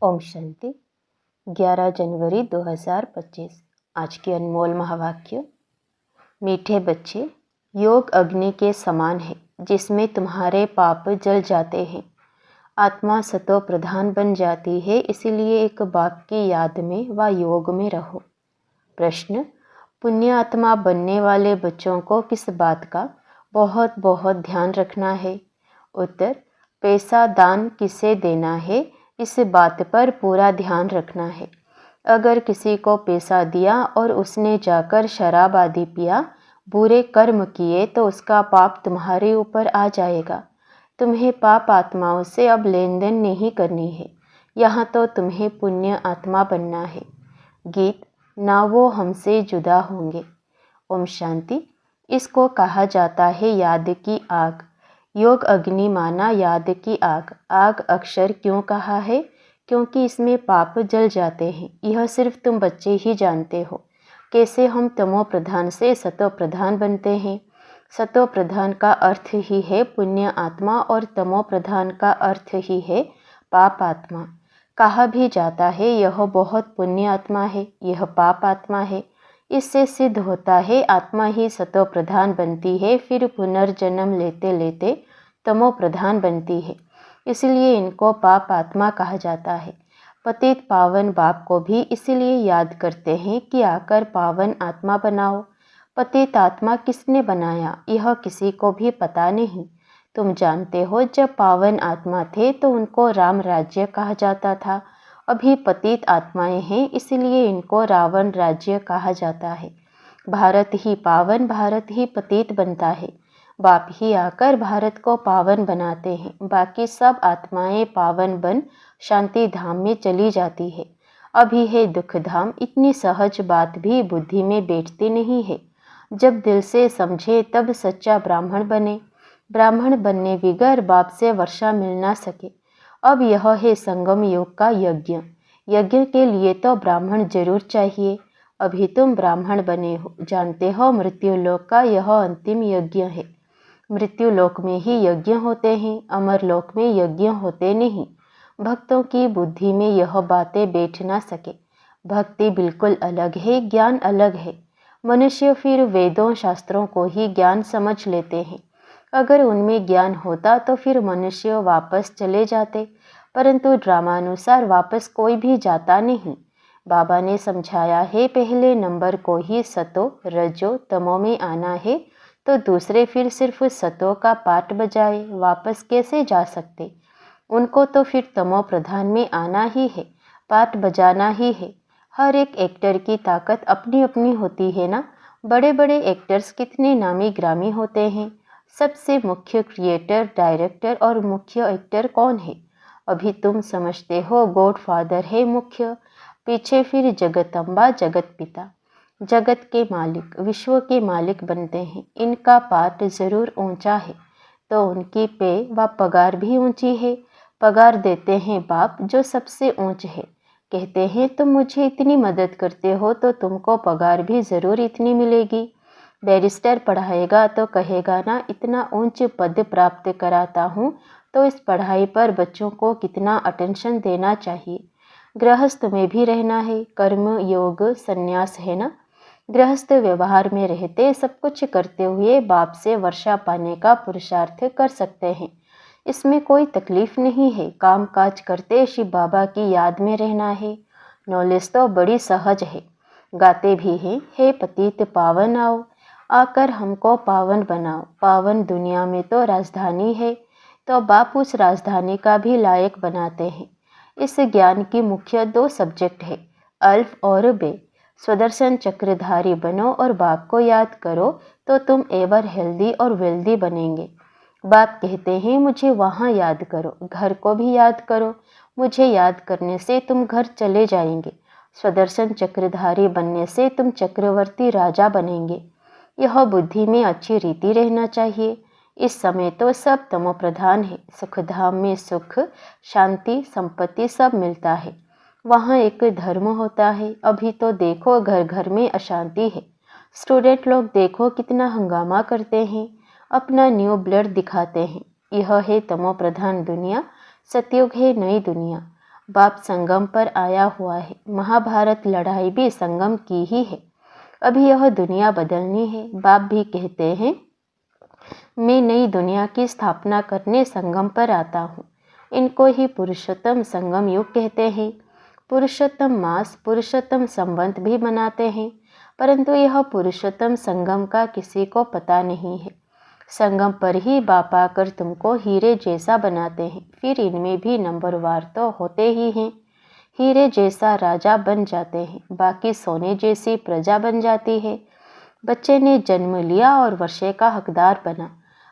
ओम शांति। 11 जनवरी 2025। आज की अनमोल महावाक्य। मीठे बच्चे, योग अग्नि के समान है जिसमें तुम्हारे पाप जल जाते हैं। आत्मा सतो प्रधान बन जाती है, इसीलिए एक बाप की याद में व योग में रहो। प्रश्न: पुण्य आत्मा बनने वाले बच्चों को किस बात का बहुत बहुत ध्यान रखना है? उत्तर: पैसा दान किसे देना है, इस बात पर पूरा ध्यान रखना है। अगर किसी को पैसा दिया और उसने जाकर शराब आदि पिया, बुरे कर्म किए, तो उसका पाप तुम्हारे ऊपर आ जाएगा। तुम्हें पाप आत्माओं से अब लेन देन नहीं करनी है। यहाँ तो तुम्हें पुण्य आत्मा बनना है। गीत: ना वो हमसे जुदा होंगे। ओम शांति। इसको कहा जाता है याद की आग। योग अग्नि माना याद की आग। आग अक्षर क्यों कहा है? क्योंकि इसमें पाप जल जाते हैं। यह सिर्फ तुम बच्चे ही जानते हो कैसे हम तमो प्रधान से सतो प्रधान बनते हैं। सतो प्रधान का अर्थ ही है पुण्य आत्मा और तमो प्रधान का अर्थ ही है पाप आत्मा। कहा भी जाता है यह बहुत पुण्य आत्मा है, यह पाप आत्मा है। इससे सिद्ध होता है आत्मा ही सतो प्रधान बनती है, फिर पुनर्जन्म लेते लेते तमो प्रधान बनती है। इसलिए इनको पाप आत्मा कहा जाता है। पतित पावन बाप को भी इसलिए याद करते हैं कि आकर पावन आत्मा बनाओ। पतित आत्मा किसने बनाया, यह किसी को भी पता नहीं। तुम जानते हो जब पावन आत्मा थे तो उनको राम राज्य कहा जाता था। अभी पतित आत्माएं हैं, इसलिए इनको रावण राज्य कहा जाता है। भारत ही पावन, भारत ही पतित बनता है। बाप ही आकर भारत को पावन बनाते हैं। बाकी सब आत्माएं पावन बन शांति धाम में चली जाती है। अभी है दुख धाम। इतनी सहज बात भी बुद्धि में बैठती नहीं है। जब दिल से समझे तब सच्चा ब्राह्मण बने। ब्राह्मण बनने बिगर बाप से वर्षा मिल ना सके। अब यह है संगम योग का यज्ञ। यज्ञ के लिए तो ब्राह्मण जरूर चाहिए। अभी तुम ब्राह्मण बने हो, जानते हो मृत्यु लोक का यह अंतिम यज्ञ है। मृत्यु लोक में ही यज्ञ होते हैं, अमर लोक में यज्ञ होते नहीं। भक्तों की बुद्धि में यह बातें बैठ ना सके। भक्ति बिल्कुल अलग है, ज्ञान अलग है। मनुष्य फिर वेदों शास्त्रों को ही ज्ञान समझ लेते हैं। अगर उनमें ज्ञान होता तो फिर मनुष्य वापस चले जाते, परंतु ड्रामानुसार वापस कोई भी जाता नहीं। बाबा ने समझाया है पहले नंबर को ही सतो रजो तमो में आना है, तो दूसरे फिर सिर्फ सतो का पाठ बजाए वापस कैसे जा सकते? उनको तो फिर तमो प्रधान में आना ही है, पाठ बजाना ही है। हर एक एक्टर की ताकत अपनी अपनी होती है ना। बड़े बड़े एक्टर्स कितने नामी ग्रामी होते हैं। सबसे मुख्य क्रिएटर, डायरेक्टर और मुख्य एक्टर कौन है? अभी तुम समझते हो गॉड फादर है मुख्य, पीछे फिर जगदम्बा जगत पिता, जगत के मालिक, विश्व के मालिक बनते हैं। इनका पाठ जरूर ऊंचा है तो उनकी पे व पगार भी ऊंची है। पगार देते हैं बाप जो सबसे ऊंच है। कहते हैं तुम मुझे इतनी मदद करते हो तो तुमको पगार भी ज़रूर इतनी मिलेगी। बैरिस्टर पढ़ाएगा तो कहेगा ना इतना ऊंच पद प्राप्त कराता हूँ, तो इस पढ़ाई पर बच्चों को कितना अटेंशन देना चाहिए। गृहस्थ में भी रहना है, कर्म योग संन्यास है ना। गृहस्थ व्यवहार में रहते सब कुछ करते हुए बाप से वर्षा पाने का पुरुषार्थ कर सकते हैं। इसमें कोई तकलीफ नहीं है। काम काज करते शिव बाबा की याद में रहना है। नॉलेज तो बड़ी सहज है। गाते भी हैं, हे पतित पावन आओ, आकर हमको पावन बनाओ। पावन दुनिया में तो राजधानी है, तो बाप उस राजधानी का भी लायक बनाते हैं। इस ज्ञान की मुख्य 2 सब्जेक्ट है, अल्फ और बे। स्वदर्शन चक्रधारी बनो और बाप को याद करो तो तुम एवर हेल्दी और वेल्दी बनेंगे। बाप कहते हैं मुझे वहाँ याद करो, घर को भी याद करो। मुझे याद करने से तुम घर चले जाएंगे। स्वदर्शन चक्रधारी बनने से तुम चक्रवर्ती राजा बनेंगे। यह बुद्धि में अच्छी रीति रहना चाहिए। इस समय तो सब तमो प्रधान है। सुखधाम में सुख, शांति, संपत्ति सब मिलता है। वहाँ एक धर्म होता है। अभी तो देखो घर घर में अशांति है। स्टूडेंट लोग देखो कितना हंगामा करते हैं, अपना न्यू ब्लड दिखाते हैं। यह है तमो प्रधान दुनिया, सतयुग है नई दुनिया। बाप संगम पर आया हुआ है। महाभारत लड़ाई भी संगम की ही है। अभी यह दुनिया बदलनी है। बाप भी कहते हैं मैं नई दुनिया की स्थापना करने संगम पर आता हूँ। इनको ही पुरुषोत्तम संगम युग कहते हैं। पुरुषोत्तम मास, पुरुषोत्तम संवत भी मनाते हैं, परंतु यह पुरुषोत्तम संगम का किसी को पता नहीं है। संगम पर ही बाप आकर तुमको हीरे जैसा बनाते हैं। फिर इनमें भी नंबरवार तो होते ही हैं। हीरे जैसा राजा बन जाते हैं, बाकी सोने जैसी प्रजा बन जाती है। बच्चे ने जन्म लिया और वर्षे का हकदार बना।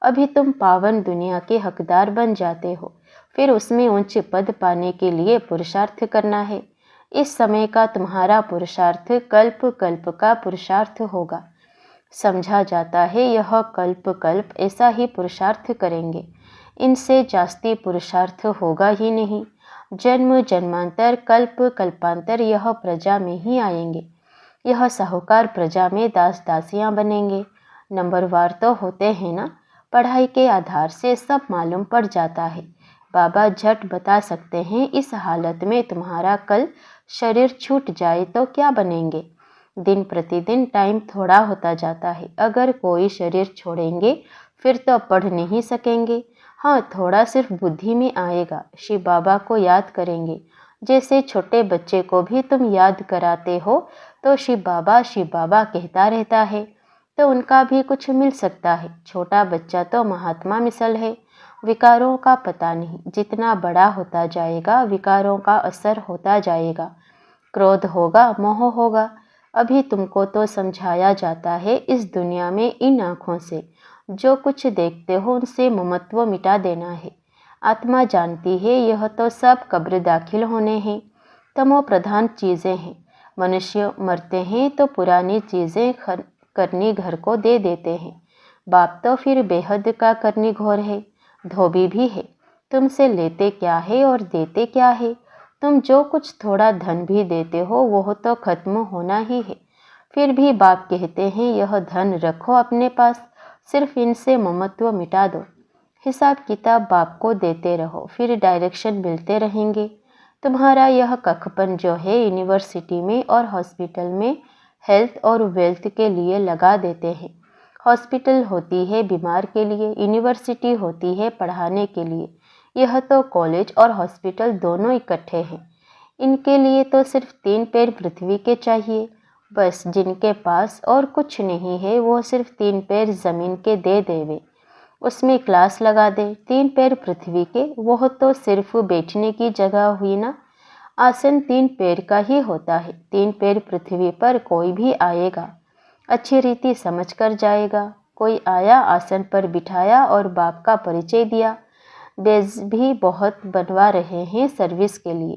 अभी तुम पावन दुनिया के हकदार बन जाते हो। फिर उसमें उच्च पद पाने के लिए पुरुषार्थ करना है। इस समय का तुम्हारा पुरुषार्थ कल्प कल्प का पुरुषार्थ होगा। समझा जाता है यह कल्प कल्प ऐसा ही पुरुषार्थ करेंगे, इनसे जास्ती पुरुषार्थ होगा ही नहीं। जन्म जन्मांतर कल्प कल्पांतर यह प्रजा में ही आएंगे। यह साहूकार प्रजा में दास दासियां बनेंगे। नंबरवार तो होते हैं ना। पढ़ाई के आधार से सब मालूम पड़ जाता है। बाबा झट बता सकते हैं इस हालत में तुम्हारा कल शरीर छूट जाए तो क्या बनेंगे। दिन प्रतिदिन टाइम थोड़ा होता जाता है। अगर कोई शरीर छोड़ेंगे फिर तो पढ़ नहीं सकेंगे। हाँ, थोड़ा सिर्फ बुद्धि में आएगा। शिव बाबा को याद करेंगे। जैसे छोटे बच्चे को भी तुम याद कराते हो तो शिव बाबा कहता रहता है, तो उनका भी कुछ मिल सकता है। छोटा बच्चा तो महात्मा मिसल है। विकारों का पता नहीं। जितना बड़ा होता जाएगा विकारों का असर होता जाएगा। क्रोध होगा, मोह होगा। अभी तुमको तो समझाया जाता है इस दुनिया में इन आँखों से जो कुछ देखते हो उनसे ममत्व मिटा देना है। आत्मा जानती है यह तो सब कब्र दाखिल होने हैं। तमो प्रधान चीज़ें हैं। मनुष्य मरते हैं तो पुरानी चीज़ें करनी घर को दे देते हैं। बाप तो फिर बेहद का करनी घोर है। धोबी भी है। तुमसे लेते क्या है और देते क्या है। तुम जो कुछ थोड़ा धन भी देते हो वह तो खत्म होना ही है। फिर भी बाप कहते हैं यह धन रखो अपने पास, सिर्फ इनसे ममत्व मिटा दो। हिसाब किताब बाप को देते रहो, फिर डायरेक्शन मिलते रहेंगे। तुम्हारा यह कखपन जो है यूनिवर्सिटी में और हॉस्पिटल में हेल्थ और वेल्थ के लिए लगा देते हैं। हॉस्पिटल होती है बीमार के लिए, यूनिवर्सिटी होती है पढ़ाने के लिए। यह तो कॉलेज और हॉस्पिटल दोनों इकट्ठे हैं। इनके लिए तो सिर्फ 3 पैर पृथ्वी के चाहिए। बस जिनके पास और कुछ नहीं है वो सिर्फ 3 पैर जमीन के दे देवे, उसमें क्लास लगा दे। 3 पैर पृथ्वी के, वह तो सिर्फ बैठने की जगह हुई ना। आसन 3 पैर का ही होता है। 3 पैर पृथ्वी पर कोई भी आएगा अच्छी रीति समझ कर जाएगा। कोई आया, आसन पर बिठाया और बाप का परिचय दिया। बेज भी बहुत बनवा रहे हैं सर्विस के लिए।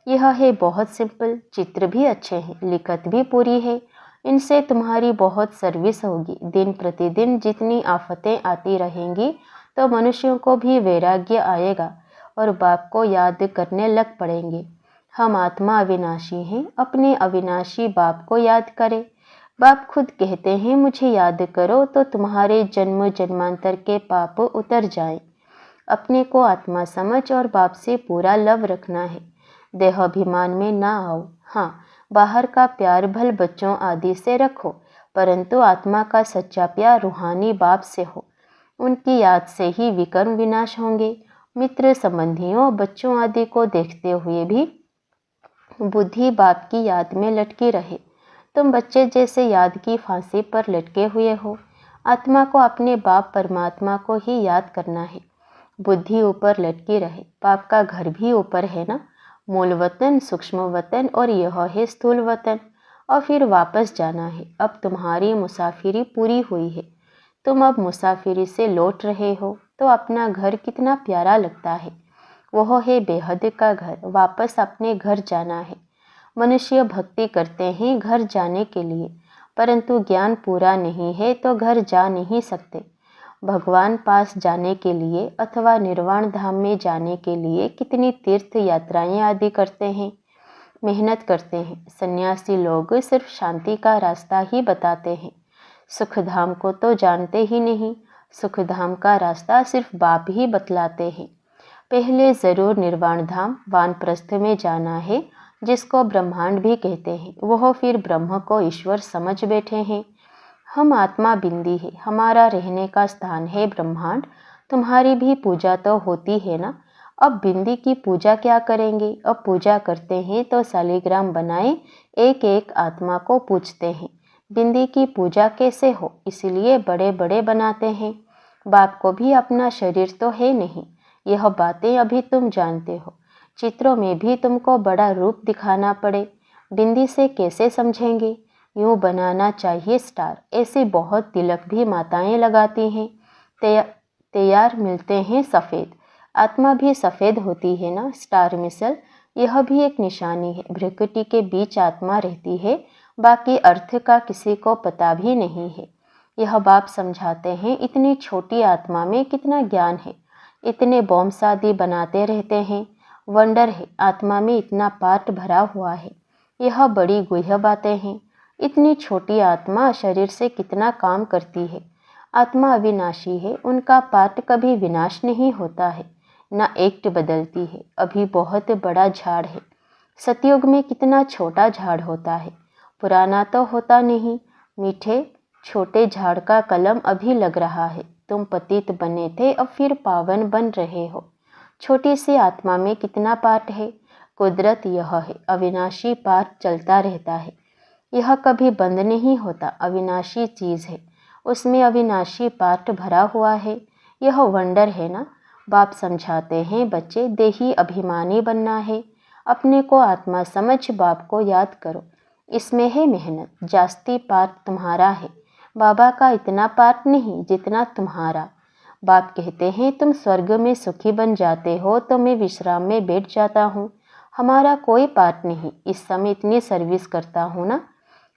यह है बहुत सिंपल। चित्र भी अच्छे हैं, लिखत भी पूरी है। इनसे तुम्हारी बहुत सर्विस होगी। दिन प्रतिदिन जितनी आफतें आती रहेंगी तो मनुष्यों को भी वैराग्य आएगा और बाप को याद करने लग पड़ेंगे। हम आत्मा अविनाशी हैं, अपने अविनाशी बाप को याद करें। बाप खुद कहते हैं मुझे याद करो तो तुम्हारे जन्म जन्मांतर के पाप उतर जाएं। अपने को आत्मा समझ और बाप से पूरा लव रखना है। देहाभिमान में ना आओ। हाँ, बाहर का प्यार भल बच्चों आदि से रखो, परंतु आत्मा का सच्चा प्यार रूहानी बाप से हो। उनकी याद से ही विकर्म विनाश होंगे। मित्र संबंधियों बच्चों आदि को देखते हुए भी बुद्धि बाप की याद में लटकी रहे। तुम बच्चे जैसे याद की फांसी पर लटके हुए हो। आत्मा को अपने बाप परमात्मा को ही याद करना है। बुद्धि ऊपर लटकी रहे। बाप का घर भी ऊपर है ना। मूल वतन, सूक्ष्म वतन और यह है स्थूल वतन। और फिर वापस जाना है। अब तुम्हारी मुसाफिरी पूरी हुई है। तुम अब मुसाफिरी से लौट रहे हो तो अपना घर कितना प्यारा लगता है। वह है बेहद का घर। वापस अपने घर जाना है। मनुष्य भक्ति करते हैं घर जाने के लिए, परंतु ज्ञान पूरा नहीं है तो घर जा नहीं सकते। भगवान पास जाने के लिए अथवा निर्वाण धाम में जाने के लिए कितनी तीर्थ यात्राएं आदि करते हैं, मेहनत करते हैं। सन्यासी लोग सिर्फ शांति का रास्ता ही बताते हैं, सुख धाम को तो जानते ही नहीं। सुख धाम का रास्ता सिर्फ बाप ही बतलाते हैं। पहले ज़रूर निर्वाण धाम वानप्रस्थ में जाना है, जिसको ब्रह्मांड भी कहते हैं। वह फिर ब्रह्म को ईश्वर समझ बैठे हैं। हम आत्मा बिंदी है, हमारा रहने का स्थान है ब्रह्मांड। तुम्हारी भी पूजा तो होती है ना। अब बिंदी की पूजा क्या करेंगे? अब पूजा करते हैं तो शालिग्राम बनाए एक एक आत्मा को पूछते हैं, बिंदी की पूजा कैसे हो, इसलिए बड़े बड़े बनाते हैं। बाप को भी अपना शरीर तो है नहीं, यह बातें अभी तुम जानते हो। चित्रों में भी तुमको बड़ा रूप दिखाना पड़े, बिंदी से कैसे समझेंगे? यूँ बनाना चाहिए स्टार। ऐसे बहुत तिलक भी माताएं लगाती हैं, तैयार मिलते हैं सफ़ेद। आत्मा भी सफ़ेद होती है ना। स्टार मिसल यह भी एक निशानी है। भ्रकुटी के बीच आत्मा रहती है, बाकी अर्थ का किसी को पता भी नहीं है। यह बाप समझाते हैं, इतनी छोटी आत्मा में कितना ज्ञान है। इतने बॉम्ब शादी बनाते रहते हैं। वंडर है, आत्मा में इतना पार्ट भरा हुआ है। यह बड़ी गुह्य बातें हैं। इतनी छोटी आत्मा शरीर से कितना काम करती है। आत्मा अविनाशी है, उनका पार्ट कभी विनाश नहीं होता है, ना एक्ट बदलती है। अभी बहुत बड़ा झाड़ है, सतयुग में कितना छोटा झाड़ होता है, पुराना तो होता नहीं। मीठे छोटे झाड़ का कलम अभी लग रहा है। तुम पतित बने थे, अब फिर पावन बन रहे हो। छोटी सी आत्मा में कितना पार्ट है। कुदरत यह है, अविनाशी पार्ट चलता रहता है, यह कभी बंद नहीं होता। अविनाशी चीज़ है, उसमें अविनाशी पार्ट भरा हुआ है। यह वंडर है ना। बाप समझाते हैं, बच्चे देही अभिमानी बनना है, अपने को आत्मा समझ बाप को याद करो। इसमें है मेहनत। जास्ती पार्ट तुम्हारा है, बाबा का इतना पार्ट नहीं जितना तुम्हारा। बाप कहते हैं, तुम स्वर्ग में सुखी बन जाते हो तो मैं विश्राम में बैठ जाता हूँ। हमारा कोई पार्ट नहीं, इस समय इतनी सर्विस करता हूँ ना।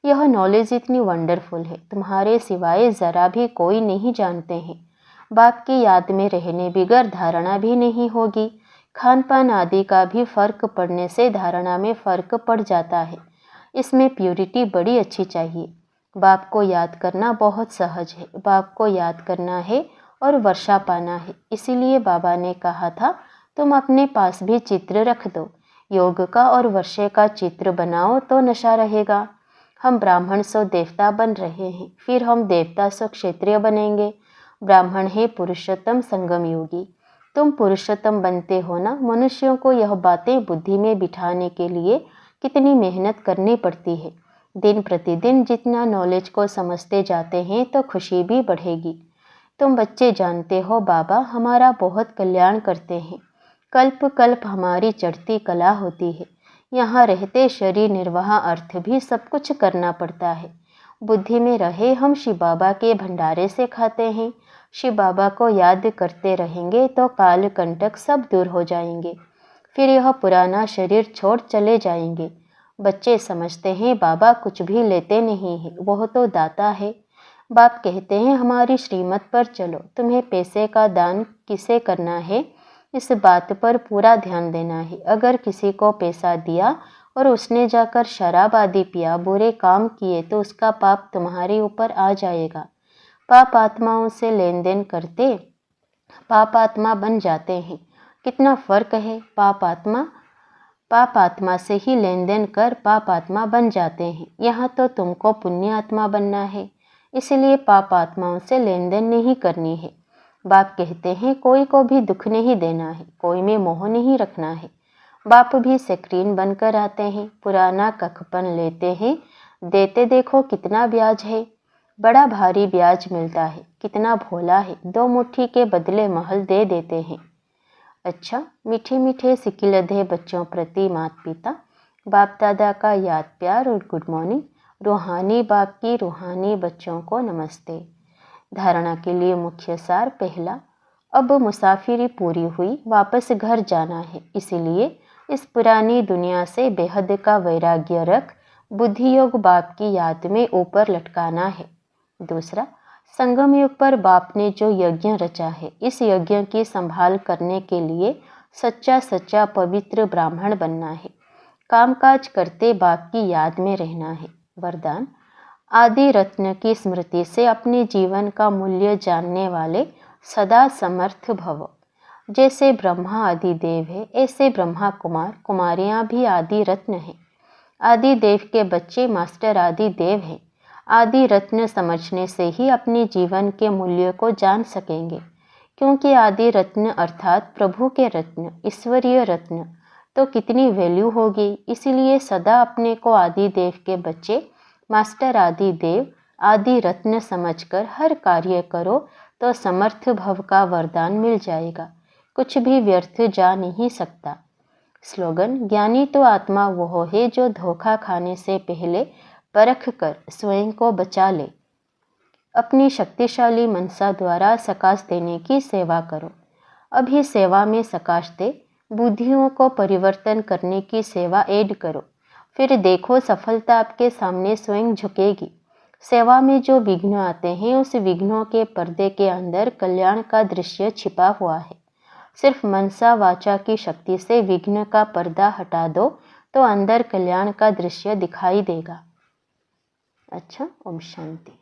यह नॉलेज इतनी वंडरफुल है, तुम्हारे सिवाय ज़रा भी कोई नहीं जानते हैं। बाप की याद में रहने बिगर धारणा भी नहीं होगी। खान पान आदि का भी फर्क पड़ने से धारणा में फ़र्क पड़ जाता है। इसमें प्योरिटी बड़ी अच्छी चाहिए। बाप को याद करना बहुत सहज है। बाप को याद करना है और वर्षा पाना है। इसीलिए बाबा ने कहा था, तुम अपने पास भी चित्र रख दो, योग का और वर्षे का चित्र बनाओ तो नशा रहेगा। हम ब्राह्मण सो देवता बन रहे हैं, फिर हम देवता सो क्षत्रिय बनेंगे। ब्राह्मण है पुरुषोत्तम संगम योगी। तुम पुरुषोत्तम बनते हो ना। मनुष्यों को यह बातें बुद्धि में बिठाने के लिए कितनी मेहनत करनी पड़ती है। दिन प्रतिदिन जितना नॉलेज को समझते जाते हैं तो खुशी भी बढ़ेगी। तुम बच्चे जानते हो, बाबा हमारा बहुत कल्याण करते हैं। कल्प कल्प हमारी चढ़ती कला होती है। यहाँ रहते शरीर निर्वाह अर्थ भी सब कुछ करना पड़ता है। बुद्धि में रहे हम शिव बाबा के भंडारे से खाते हैं। शिव बाबा को याद करते रहेंगे तो काल कंटक सब दूर हो जाएंगे। फिर यह पुराना शरीर छोड़ चले जाएंगे। बच्चे समझते हैं बाबा कुछ भी लेते नहीं है, वह तो दाता है। बाप कहते हैं, हमारी श्रीमत पर चलो। तुम्हें पैसे का दान किसे करना है, इस बात पर पूरा ध्यान देना है। अगर किसी को पैसा दिया और उसने जाकर शराब आदि पिया, बुरे काम किए, तो उसका पाप तुम्हारे ऊपर आ जाएगा। पाप आत्माओं से लेन देन करते पाप आत्मा बन जाते हैं। कितना फर्क है। पाप आत्मा से ही लेन देन कर पाप आत्मा बन जाते हैं। यहाँ तो तुमको पुण्य आत्मा बनना है, इसलिए पाप आत्माओं से लेन देन नहीं करनी है। बाप कहते हैं, कोई को भी दुख नहीं देना है, कोई में मोह नहीं रखना है। बाप भी स्क्रीन बनकर आते हैं, पुराना कखपन लेते हैं, देते देखो कितना ब्याज है। बड़ा भारी ब्याज मिलता है। कितना भोला है, 2 मुट्ठी के बदले महल दे देते हैं। अच्छा, मीठे मीठे सिकिलधे बच्चों प्रति माता पिता बाप दादा का याद प्यार और गुड मॉर्निंग। रूहानी बाप की रूहानी बच्चों को नमस्ते। धारणा के लिए मुख्य सार। पहला, अब मुसाफिरी पूरी हुई, वापस घर जाना है, इसीलिए इस पुरानी दुनिया से बेहद का वैराग्य रख बुद्धि योग बाप की याद में ऊपर लटकाना है। दूसरा, संगम युग पर बाप ने जो यज्ञ रचा है, इस यज्ञ की संभाल करने के लिए सच्चा पवित्र ब्राह्मण बनना है। कामकाज करते बाप की याद में रहना है। वरदान, आदि रत्न की स्मृति से अपने जीवन का मूल्य जानने वाले सदा समर्थ भव। जैसे ब्रह्मा आदि देव है, ऐसे ब्रह्मा कुमार कुमारियाँ भी आदि रत्न हैं। आदि देव के बच्चे मास्टर आदि देव हैं। आदि रत्न समझने से ही अपने जीवन के मूल्य को जान सकेंगे, क्योंकि आदि रत्न अर्थात प्रभु के रत्न, ईश्वरीय रत्न, तो कितनी वैल्यू होगी। इसीलिए सदा अपने को आदि देव के बच्चे, मास्टर आदि देव, आदि रत्न समझकर हर कार्य करो तो समर्थ भव का वरदान मिल जाएगा। कुछ भी व्यर्थ जा नहीं सकता। स्लोगन: ज्ञानी तो आत्मा वो है जो धोखा खाने से पहले परख कर स्वयं को बचा ले। अपनी शक्तिशाली मनसा द्वारा सकाश देने की सेवा करो। अभी सेवा में सकाश दे, बुद्धियों को परिवर्तन करने की सेवा ऐड करो, फिर देखो सफलता आपके सामने स्वयं झुकेगी। सेवा में जो विघ्न आते हैं, उस विघ्नों के पर्दे के अंदर कल्याण का दृश्य छिपा हुआ है। सिर्फ मनसा वाचा की शक्ति से विघ्न का पर्दा हटा दो तो अंदर कल्याण का दृश्य दिखाई देगा। अच्छा, ओम शांति।